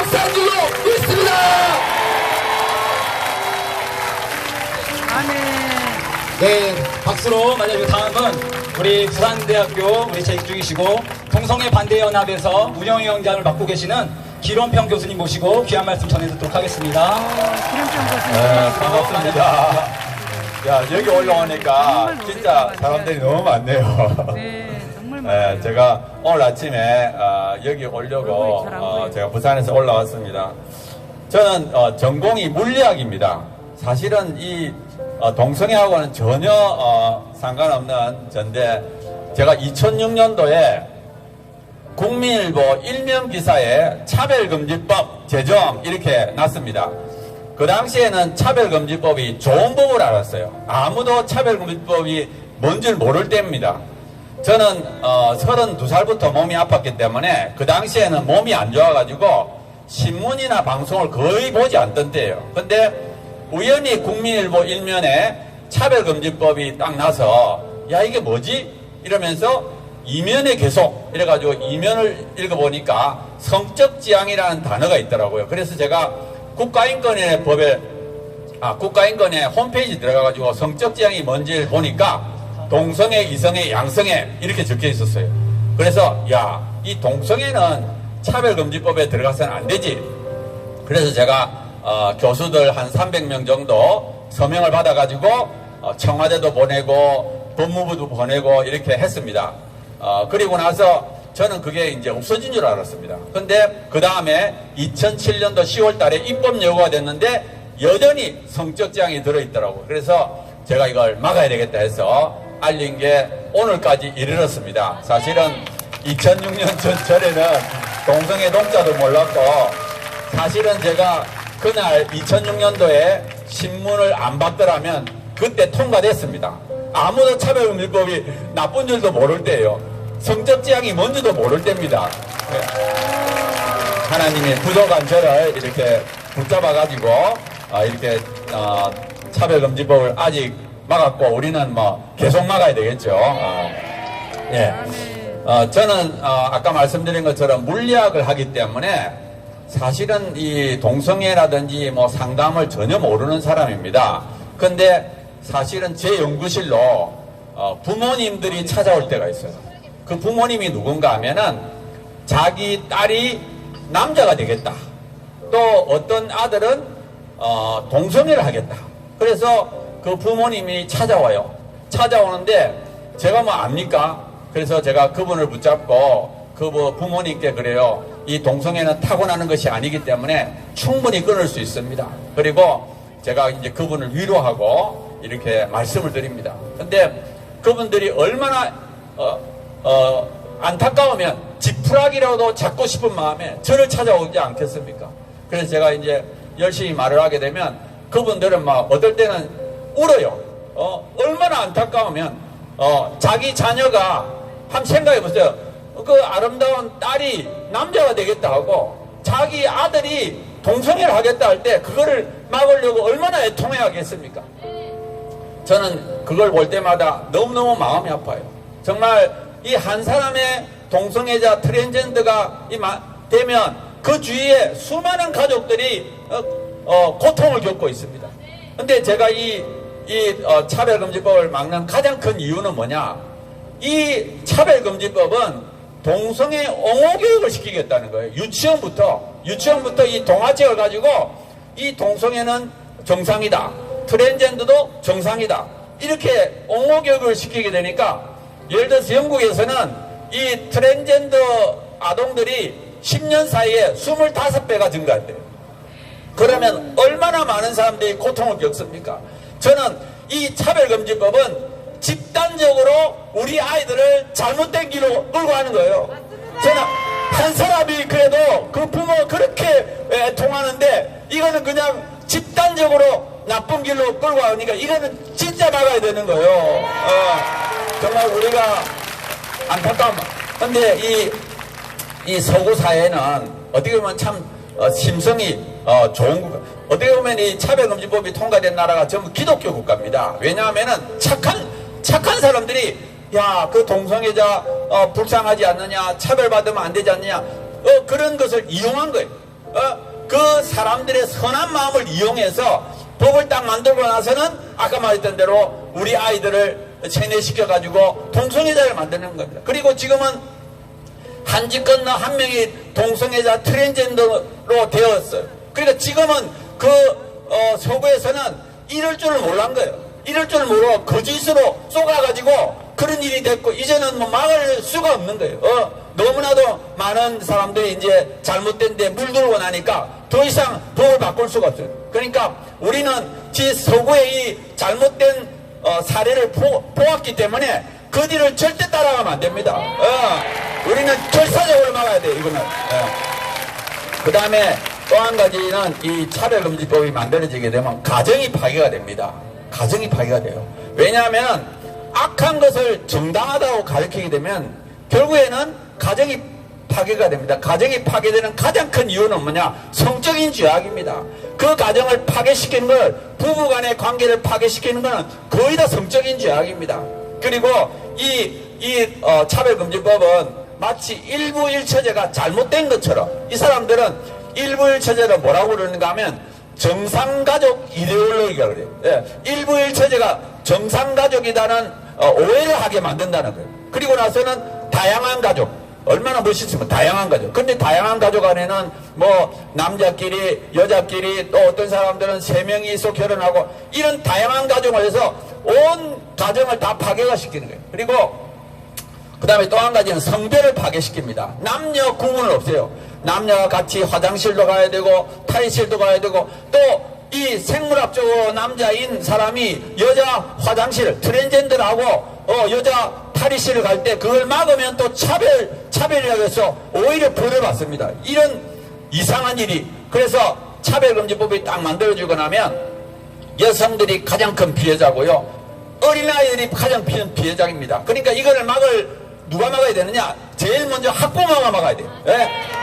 산 줄로 믿습니다. 네, 박수로 맞아요. 다음은 우리 부산대학교 우리 재직 중이시고 동성애 반대연합에서 운영위원장을 맡고 계시는 기론평 교수님 모시고 귀한 말씀 전해드리도록 하겠습니다. 기론평 교수님. 네, 반갑습니다. 야, 여기 올라오니까 진짜 사람들이 너무 많네요. 네, 정말 많아요. 네, 제가 오늘 아침에 여기 오려고 제가 부산에서 올라왔습니다. 저는 전공이 물리학입니다. 사실은 이 동성애하고는 전혀 상관없는 전데 제가 2006년도에 국민일보 일면 기사에 차별금지법 제정 이렇게 났습니다. 그 당시에는 차별금지법이 좋은 법을 알았어요. 아무도 차별금지법이 뭔 줄 모를 때입니다. 저는 32살부터 몸이 아팠기 때문에 그 당시에는 몸이 안 좋아가지고 신문이나 방송을 거의 보지 않던 때예요. 근데 우연히 국민일보 일면에 차별금지법이 딱 나서 야 이게 뭐지? 이러면서 이면에 계속 이래가지고 이면을 읽어보니까 성적지향이라는 단어가 있더라고요. 그래서 제가 국가인권의 홈페이지 들어가가지고 성적지향이 뭔지를 보니까 동성애, 이성애, 양성애 이렇게 적혀 있었어요. 그래서 야, 이 동성애는 차별금지법에 들어가서는 안 되지. 그래서 제가 교수들 한 300명 정도 서명을 받아가지고 청와대도 보내고 법무부도 보내고 이렇게 했습니다. 그리고 나서 저는 그게 이제 없어진 줄 알았습니다. 근데 그 다음에 2007년도 10월 달에 입법 예고가 됐는데 여전히 성적지향이 들어있더라고요. 그래서 제가 이걸 막아야 되겠다 해서 알린 게 오늘까지 이르렀습니다. 사실은 2006년 전에는 동성애 동자도 몰랐고 사실은 제가 그날 2006년도에 신문을 안 봤더라면 그때 통과됐습니다. 아무도 차별금지법이 나쁜 줄도 모를 때예요. 성적지향이 뭔지도 모를 때입니다. 네. 하나님이 부족한 저를 이렇게 붙잡아가지고 이렇게 차별금지법을 아직 막았고 우리는 뭐 계속 막아야 되겠죠. 예. 저는 아까 말씀드린 것처럼 물리학을 하기 때문에 사실은 이 동성애라든지 뭐 상담을 전혀 모르는 사람입니다. 근데 사실은 제 연구실로 부모님들이 찾아올 때가 있어요. 그 부모님이 누군가 하면은 자기 딸이 남자가 되겠다. 또 어떤 아들은 동성애를 하겠다. 그래서 그 부모님이 찾아와요. 찾아오는데 제가 뭐 압니까? 그래서 제가 그분을 붙잡고 그 부모님께 그래요. 이 동성애는 타고나는 것이 아니기 때문에 충분히 끊을 수 있습니다. 그리고 제가 이제 그분을 위로하고 이렇게 말씀을 드립니다. 근데 그분들이 얼마나 안타까우면 지푸라기라도 잡고 싶은 마음에 저를 찾아오지 않겠습니까? 그래서 제가 이제 열심히 말을 하게 되면 그분들은 막 어떨 때는 울어요. 얼마나 안타까우면 자기 자녀가 한번 생각해 보세요. 그 아름다운 딸이 남자가 되겠다 하고 자기 아들이 동성애를 하겠다 할 때 그거를 막으려고 얼마나 애통해 하겠습니까? 저는 그걸 볼 때마다 너무너무 마음이 아파요. 정말 이 한 사람의 동성애자 트랜스젠더가 되면 그 주위에 수많은 가족들이 고통을 겪고 있습니다. 근데 제가 이 차별금지법을 막는 가장 큰 이유는 뭐냐? 이 차별금지법은 동성애 옹호교육을 시키겠다는 거예요. 유치원부터 이 동화책을 가지고 이 동성애는 정상이다. 트랜스젠더도 정상이다. 이렇게 옹호교육을 시키게 되니까 예를 들어서 영국에서는 이 트랜스젠더 아동들이 10년 사이에 25배가 증가했대요. 그러면 얼마나 많은 사람들이 고통을 겪습니까? 저는 이 차별금지법은 집단적으로 우리 아이들을 잘못된 길로 끌고 가는 거예요. 저는 한 사람이 그래도 그 부모 그렇게 애통하는데 이거는 그냥 집단적으로 나쁜 길로 끌고 가니까 이거는 진짜 막아야 되는 거예요. 정말 우리가 안타까운. 근데 이 서구 사회는 어떻게 보면 참 심성이 좋은 국가. 어떻게 보면 이 차별금지법이 통과된 나라가 전부 기독교 국가입니다. 왜냐하면은 착한 사람들이 야, 그 동성애자 불쌍하지 않느냐, 차별받으면 안 되지 않느냐, 그런 것을 이용한 거예요. 그 사람들의 선한 마음을 이용해서 법을 딱 만들고 나서는 아까 말했던 대로 우리 아이들을 세뇌시켜가지고 동성애자를 만드는 겁니다. 그리고 지금은 한 집 건너 한 명이 동성애자 트랜스젠더로 되었어요. 그러니까 지금은 그 서구에서는 이럴 줄을 몰란 거예요. 이럴 줄을 모르고 거짓으로 쏘가가지고 그런 일이 됐고 이제는 뭐 막을 수가 없는 거예요. 너무나도 많은 사람들이 이제 잘못된 데 물들고 나니까 더 이상 법을 바꿀 수가 없어요. 그러니까 우리는 서구의 이 잘못된 사례를 보았기 때문에 그 뒤를 절대 따라가면 안 됩니다. 우리는 결사적으로 막아야 돼요, 이거는. 그 다음에 또 한 가지는 이 차별금지법이 만들어지게 되면 가정이 파괴가 됩니다. 가정이 파괴가 돼요. 왜냐하면 악한 것을 정당하다고 가르치게 되면 결국에는 가정이 파괴가 됩니다. 가정이 파괴되는 가장 큰 이유는 뭐냐? 성적인 죄악입니다. 그 가정을 파괴시키는 걸, 부부간의 관계를 파괴시키는 것은 거의 다 성적인 죄악입니다. 그리고 이 차별금지법은 마치 일부일처제가 잘못된 것처럼, 이 사람들은 일부일처제를 뭐라고 그러는가 하면 정상가족 이데올로기가 그래요. 일부일처제가 정상가족이라는 오해를 하게 만든다는 거예요. 그리고 나서는 다양한 가족, 얼마나 멋있으면 다양한 가족. 근데 다양한 가족 안에는 뭐 남자끼리 여자끼리 또 어떤 사람들은 3명이 있어 결혼하고 이런 다양한 가정을 해서 온 가정을 다 파괴가 시키는 거예요. 그리고 그 다음에 또 한 가지는 성별을 파괴시킵니다. 남녀 구분을 없애요. 남녀가 같이 화장실도 가야 되고 탈의실도 가야 되고 또 이 생물학적으로 남자인 사람이 여자 화장실 트랜스젠더라고 여자 탈의실을 갈 때 그걸 막으면 또 차별이라고 해서 오히려 벌을 받습니다. 이런 이상한 일이. 그래서 차별금지법이 딱 만들어지고 나면 여성들이 가장 큰 피해자고요, 어린아이들이 가장 큰 피해자입니다. 그러니까 이거를 누가 막아야 되느냐? 제일 먼저 학부모가 막아야 돼요.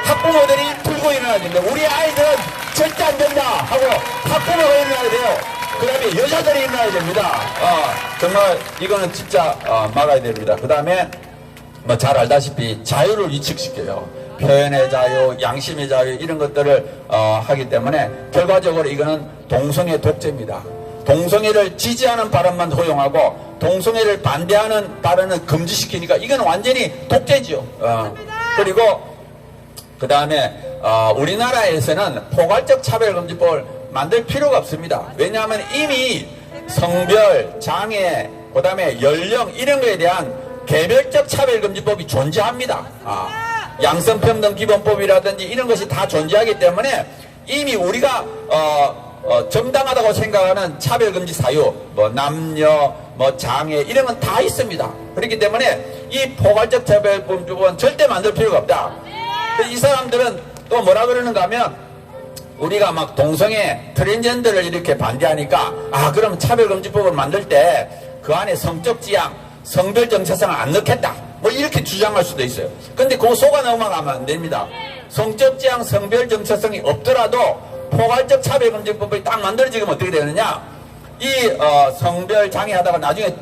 학부모들이 들고 일어나야 됩니다. 우리 아이들은 절대 안 된다 하고 학부모가 일어나야 돼요. 그 다음에 여자들이 일어나야 됩니다. 정말 이거는 진짜 막아야 됩니다. 그 다음에 뭐 잘 알다시피 자유를 위축시켜요. 표현의 자유, 양심의 자유 이런 것들을 하기 때문에 결과적으로 이거는 동성애 독재입니다. 동성애를 지지하는 발언만 허용하고 동성애를 반대하는 발언을 금지시키니까 이건 완전히 독재죠. 그리고 그 다음에 우리나라에서는 포괄적 차별금지법을 만들 필요가 없습니다. 왜냐하면 이미 성별, 장애, 그 다음에 연령 이런 거에 대한 개별적 차별금지법이 존재합니다. 양성평등기본법이라든지 이런 것이 다 존재하기 때문에 이미 우리가 정당하다고 생각하는 차별금지 사유, 뭐 남녀, 뭐 장애 이런 건 다 있습니다. 그렇기 때문에 이 포괄적 차별금지법은 절대 만들 필요가 없다. 이 사람들은 또 뭐라 그러는가 하면 우리가 막 동성애, 트랜스젠더를 이렇게 반대하니까 그럼 차별금지법을 만들 때 그 안에 성적 지향, 성별 정체성을 안 넣겠다. 뭐 이렇게 주장할 수도 있어요. 근데 그거 속아 넘어가면 안 됩니다. 성적 지향, 성별 정체성이 없더라도 포괄적 차별금지법이 딱 만들어지면 어떻게 되느냐? 이 성별 장애하다가 나중에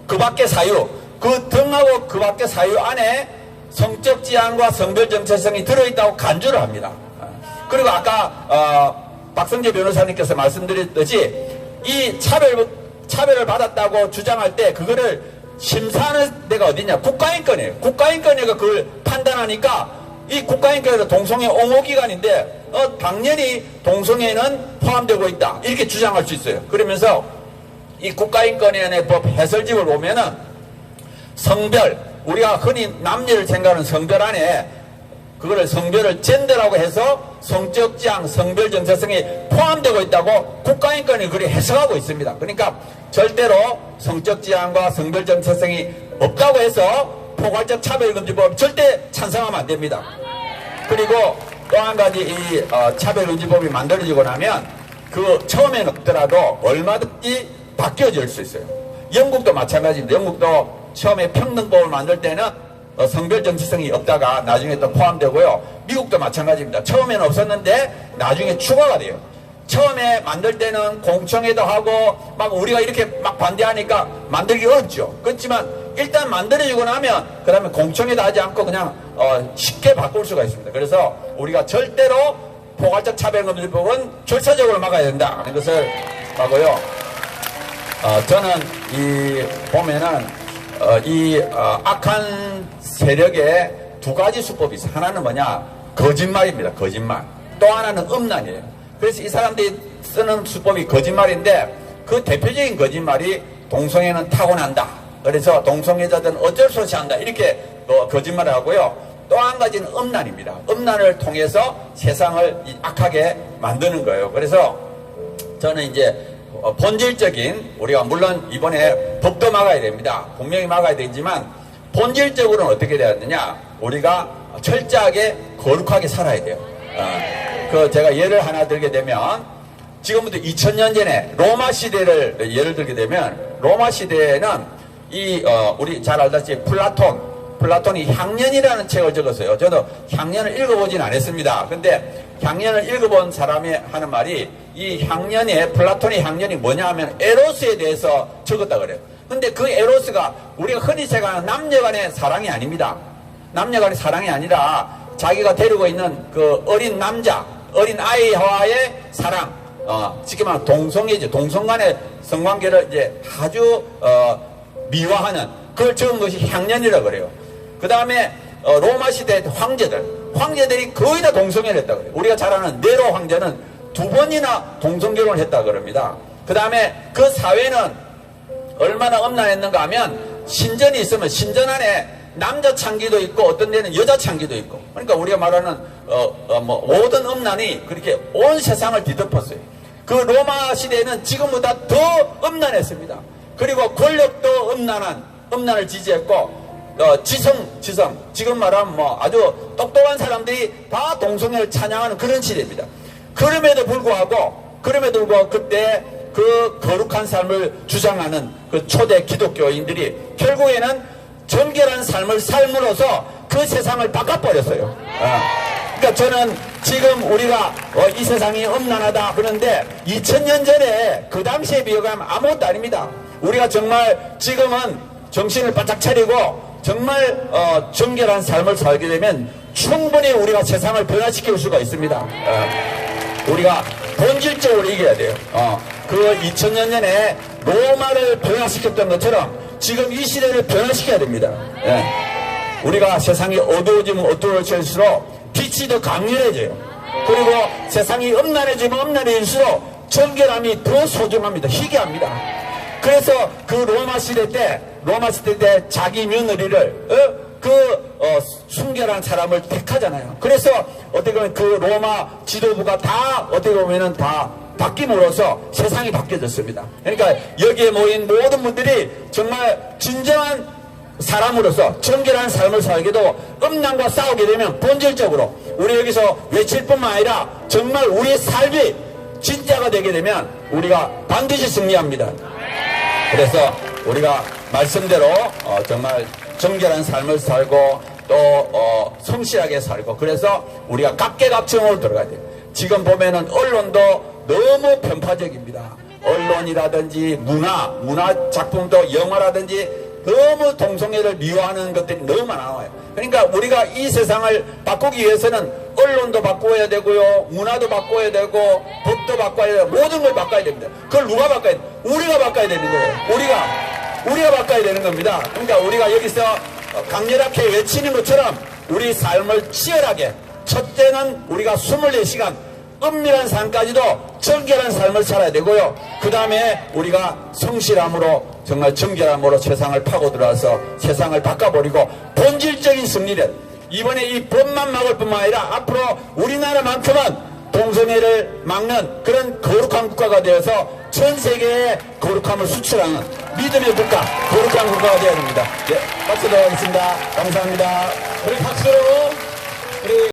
그 밖의 사유, 그 등하고 그 밖의 사유 안에 성적 지향과 성별 정체성이 들어있다고 간주를 합니다. 그리고 아까 박성재 변호사님께서 말씀드렸듯이 이 차별을 받았다고 주장할 때 그거를 심사하는 데가 어디냐? 국가인권이에요. 국가인권위가 그걸 판단하니까 이 국가인권위가 동성애 옹호기관인데 당연히 동성애는 포함되고 있다 이렇게 주장할 수 있어요. 그러면서 이 국가인권위원회 법 해설집을 보면은 성별, 우리가 흔히 남녀를 생각하는 성별 안에 그거를 성별을 젠더라고 해서 성적 지향, 성별 정체성이 포함되고 있다고 국가인권이 그렇게 해석하고 있습니다. 그러니까 절대로 성적 지향과 성별 정체성이 없다고 해서 포괄적 차별금지법 절대 찬성하면 안 됩니다. 그리고 또 한 가지 이 차별금지법이 만들어지고 나면 그 처음에는 없더라도 얼마든지 바뀌어질 수 있어요. 영국도 마찬가지입니다. 영국도 처음에 평등법을 만들 때는 성별 정체성이 없다가 나중에 또 포함되고요. 미국도 마찬가지입니다. 처음에는 없었는데 나중에 추가가 돼요. 처음에 만들 때는 공청회도 하고 막 우리가 이렇게 막 반대하니까 만들기 어렵죠. 그렇지만 일단 만들어지고 나면 그 다음에 공청회도 하지 않고 그냥 쉽게 바꿀 수가 있습니다. 그래서 우리가 절대로 포괄적 차별금지법은 절차적으로 막아야 된다 하는 것을 하고요. 저는 보면은 악한 세력의 두 가지 수법이 있어요. 하나는 뭐냐? 거짓말입니다. 거짓말. 또 하나는 음란이에요. 그래서 이 사람들이 쓰는 수법이 거짓말인데 그 대표적인 거짓말이 동성애는 타고난다. 그래서 동성애자들은 어쩔 수 없이 한다. 이렇게 거짓말을 하고요. 또 한 가지는 음란입니다. 음란을 통해서 세상을 악하게 만드는 거예요. 그래서 저는 이제 본질적인, 우리가 물론 이번에 법도 막아야 됩니다. 분명히 막아야 되지만 본질적으로는 어떻게 되었느냐? 우리가 철저하게 거룩하게 살아야 돼요. 제가 예를 하나 들게 되면 지금부터 2000년 전에 로마 시대를 예를 들게 되면 로마 시대에는 우리 잘 알다시피 플라톤이 향년이라는 책을 적었어요. 저도 향년을 읽어보진 않았습니다. 근데 향년을 읽어본 사람이 하는 말이 이 향년에 플라톤의 향년이 뭐냐 하면 에로스에 대해서 적었다 그래요. 근데 그 에로스가 우리가 흔히 생각하는 남녀간의 사랑이 아닙니다. 남녀간의 사랑이 아니라 자기가 데리고 있는 그 어린 남자, 어린 아이와의 사랑, 쉽게 말하면 동성애죠. 동성간의 성관계를 이제 아주 미화하는 그걸 적은 것이 향년이라고 그래요. 그 다음에 로마 시대 황제들이 거의 다 동성애를 했다 그래요. 우리가 잘 아는 네로 황제는 2번이나 동성결혼을 했다 그럽니다. 그 다음에 그 사회는 얼마나 음란했는가 하면 신전이 있으면 신전 안에 남자 창기도 있고 어떤 데는 여자 창기도 있고, 그러니까 우리가 말하는 모든 음란이 그렇게 온 세상을 뒤덮었어요. 그 로마 시대에는 지금보다 더 음란했습니다. 그리고 권력도 음란을 지지했고 지금 말하면 아주 똑똑한 사람들이 다 동성애를 찬양하는 그런 시대입니다. 그럼에도 불구하고 그때 그 거룩한 삶을 주장하는 그 초대 기독교인들이 결국에는 정결한 삶을 삶으로써 그 세상을 바꿔버렸어요. 그러니까 저는 지금 우리가 이 세상이 음란하다 그런데 2000년 전에 그 당시에 비교하면 아무것도 아닙니다. 우리가 정말 지금은 정신을 바짝 차리고 정말 정결한 삶을 살게 되면 충분히 우리가 세상을 변화시킬 수가 있습니다. 우리가 본질적으로 이겨야 돼요. 그 2000년 전에 로마를 변화시켰던 것처럼 지금 이 시대를 변화시켜야 됩니다. 우리가 세상이 어두워지면 어두워질수록 빛이 더 강렬해져요. 그리고 세상이 음란해지면 음란해질수록 정결함이 더 소중합니다. 희귀합니다. 그래서 그 로마 시대 때 자기 며느리를 순결한 사람을 택하잖아요. 그래서 어떻게 보면 그 로마 지도부가 다 어떻게 보면은 다 바뀜으로써 세상이 바뀌어졌습니다. 그러니까 여기에 모인 모든 분들이 정말 진정한 사람으로서 정결한 삶을 살게도 음란과 싸우게 되면 본질적으로 우리 여기서 외칠 뿐만 아니라 정말 우리의 삶이 진짜가 되게 되면 우리가 반드시 승리합니다. 그래서 우리가 말씀대로 정말 정결한 삶을 살고 또 성실하게 살고, 그래서 우리가 각계각층으로 들어가야 돼요. 지금 보면은 언론도 너무 편파적입니다. 언론이라든지 문화 작품도 영화라든지 너무 동성애를 미화하는 것들이 너무 나와요. 그러니까 우리가 이 세상을 바꾸기 위해서는 언론도 바꿔야 되고요, 문화도 바꿔야 되고, 법도 바꿔야 되고, 모든 걸 바꿔야 됩니다. 그걸 누가 바꿔야 돼? 우리가 바꿔야 되는 거예요. 우리가 바꿔야 되는 겁니다. 그러니까 우리가 여기서 강렬하게 외치는 것처럼 우리 삶을 치열하게, 첫째는 우리가 24시간 은밀한 삶까지도 정결한 삶을 살아야 되고요. 그 다음에 우리가 성실함으로 정말 정결함으로 세상을 파고 들어와서 세상을 바꿔버리고 본질적인 승리를, 이번에 이 법만 막을 뿐만 아니라 앞으로 우리나라만큼은 동성애를 막는 그런 거룩한 국가가 되어서 전 세계에 거룩함을 수출하는 믿음의 국가, 거룩한 국가가 되어야 됩니다. 네, 박수 들어가겠습니다. 감사합니다. 우리 박수로 우리